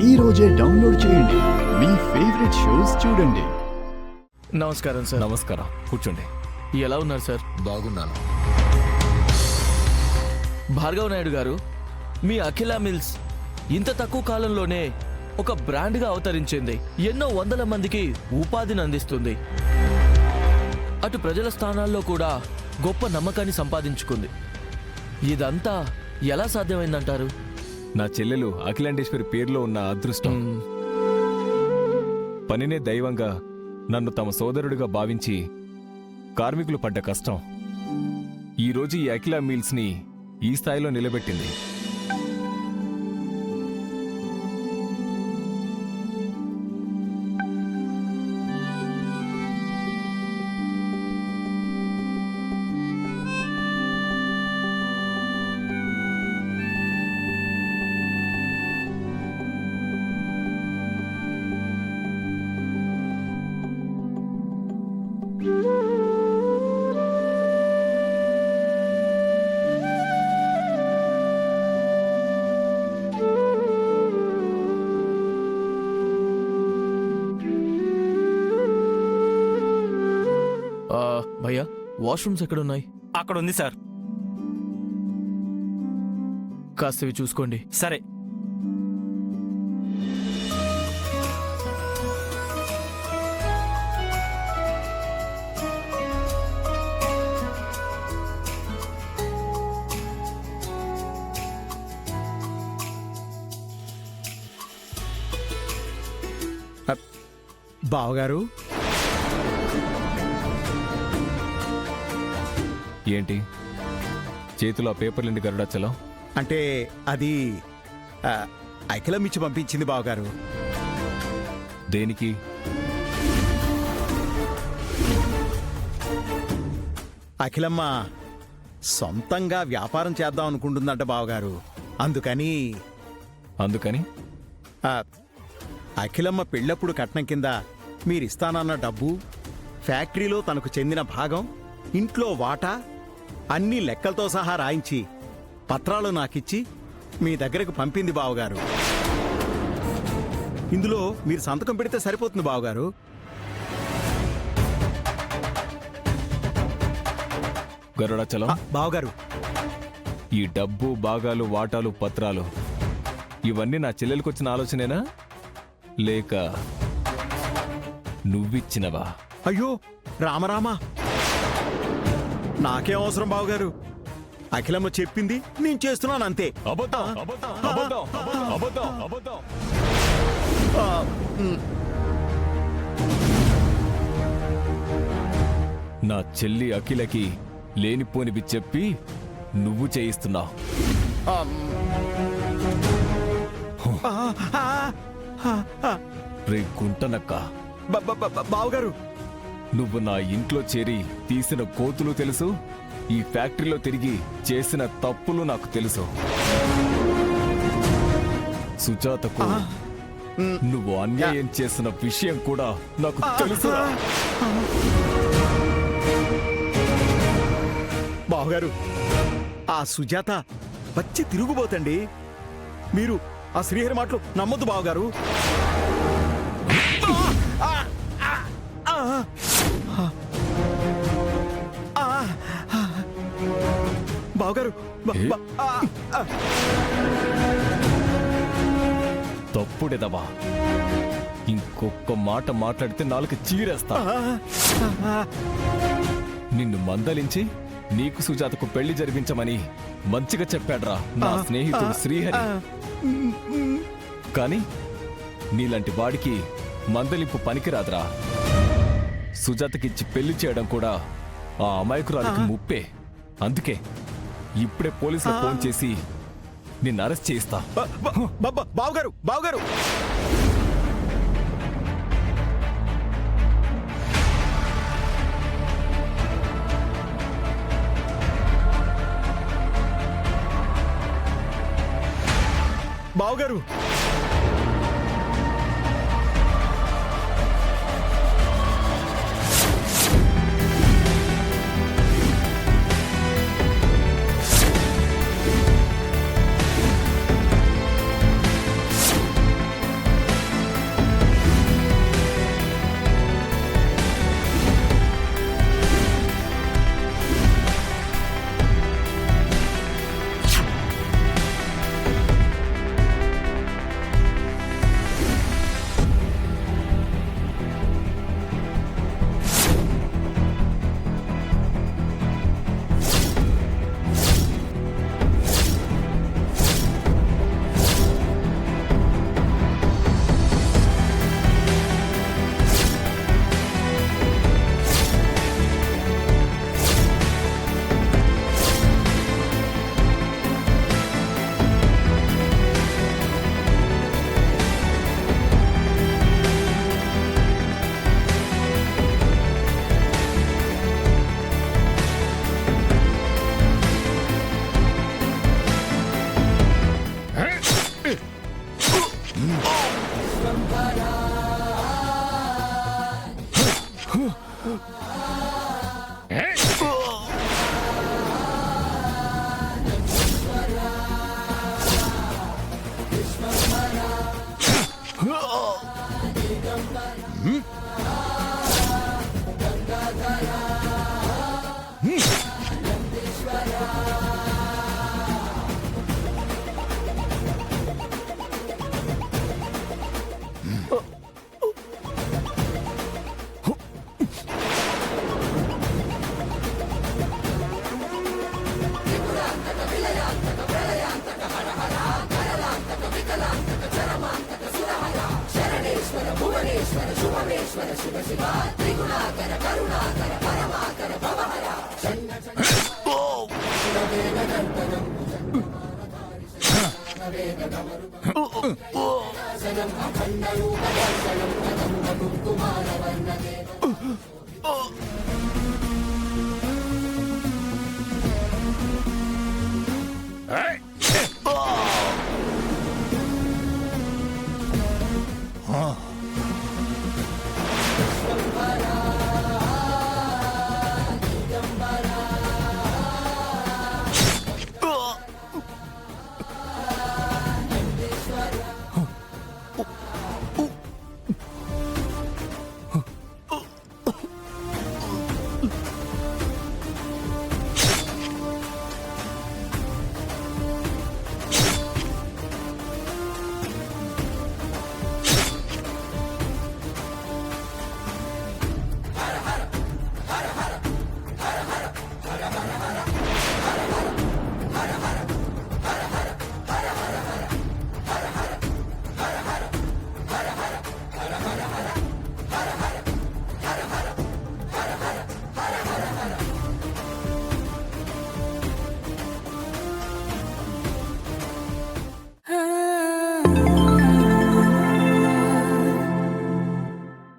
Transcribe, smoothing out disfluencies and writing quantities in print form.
ఈ రోజే డౌన్లోడ్ చేయండి. మీ ఫేవరెట్ షోస్ చూడండి. నమస్కారం సార్. నమస్కారం, కూర్చోండి. ఎలా ఉన్నారు సార్? బాగున్నాను. భార్గవ్ నాయుడు గారు, మీ అఖిల మిల్స్ ఇంత తక్కువ కాలంలోనే ఒక బ్రాండ్గా అవతరించింది. ఎన్నో వందల మందికి ఉపాధిని అందిస్తుంది. అటు ప్రజల స్థానాల్లో కూడా గొప్ప నమ్మకాన్ని సంపాదించుకుంది. ఇదంతా ఎలా సాధ్యమైందంటారు? నా చెల్లెలు అఖిలాండేశ్వరి పేరులో ఉన్న అదృష్టం. పనినే దైవంగా నన్ను తమ సోదరుడిగా భావించి కార్మికులు పడ్డ కష్టం ఈరోజు ఈ అఖిలా మీల్స్ ని ఈ స్థాయిలో నిలబెట్టింది. భయ్యా, వాష్రూమ్స్ ఎక్కడున్నాయి? అక్కడ ఉంది సార్. కాస్తవి చూసుకోండి. సరే. బావగారు, ఏంటి చేతిలో పేపర్లుండి గరుడాచలం? అంటే అది అఖిలమిచ్చి పంపించింది బావగారు. దేనికి? అఖిలమ్మ సొంతంగా వ్యాపారం చేద్దాం అనుకుంటుందంట బావగారు. అందుకని ఆ, అఖిలమ్మ పెళ్ళప్పుడు కట్నం కింద మీరిస్తానన్న డబ్బు, ఫ్యాక్టరీలో తనకు చెందిన భాగం, ఇంట్లో వాటా అన్ని లెక్కలతో సహా రాయించి పత్రాలు నాకిచ్చి మీ దగ్గరకు పంపింది బావగారు. ఇందులో మీరు సంతకం పెడితే సరిపోతుంది బావగారు. గరుడాచలం, బావగారు, ఈ డబ్బు, భాగాలు, వాటాలు, పత్రాలు ఇవన్నీ నా చెల్లెలకొచ్చిన ఆలోచనేనా లేక నువ్విచ్చినవా? అయ్యో రామరామా, నాకేం అవసరం బావగారు. అఖిలమ్మ చెప్పింది నేను చేస్తున్నాను అంతే. నా చెల్లి అఖిలకి లేనిపోనివి చెప్పి నువ్వు చేయిస్తున్నావు. రే గుంటనక్క, బావగారు, నువ్వు నా ఇంట్లో చేరి తీసిన కోతులు తెలుసు, ఈ ఫ్యాక్టరీలో తిరిగి చేసిన తప్పులు నాకు తెలుసు. సుజాతకు నువ్వు అన్యాయం చేసిన విషయం కూడా నాకు తెలుసు. బావగారు, ఆ సుజాత వచ్చి తిరుగుబోతండి. మీరు ఆ శ్రీహరి మాటలు నమ్మొద్దు బావగారు. బావగారు, తప్పుడేదవా, ఇంకొక మాట మాట్లాడితే నాలుగు చీరేస్తా. నిన్ను మందలించి నీకు సుజాతకు పెళ్లి జరిపించమని మంచిగా చెప్పాడ్రా నా స్నేహితుడు శ్రీహరి. కాని నీలాంటి వాడికి మందలింపు పనికిరాదురా. సుజాతకిచ్చి పెళ్లి చేయడం కూడా ఆ అమాయకురాలికి ముప్పే. అందుకే ఇప్పుడే పోలీసులకు ఫోన్ చేసి నిన్ను అరెస్ట్ చేయిస్తా. బావగారు, బావగారు, బావగారు, Ah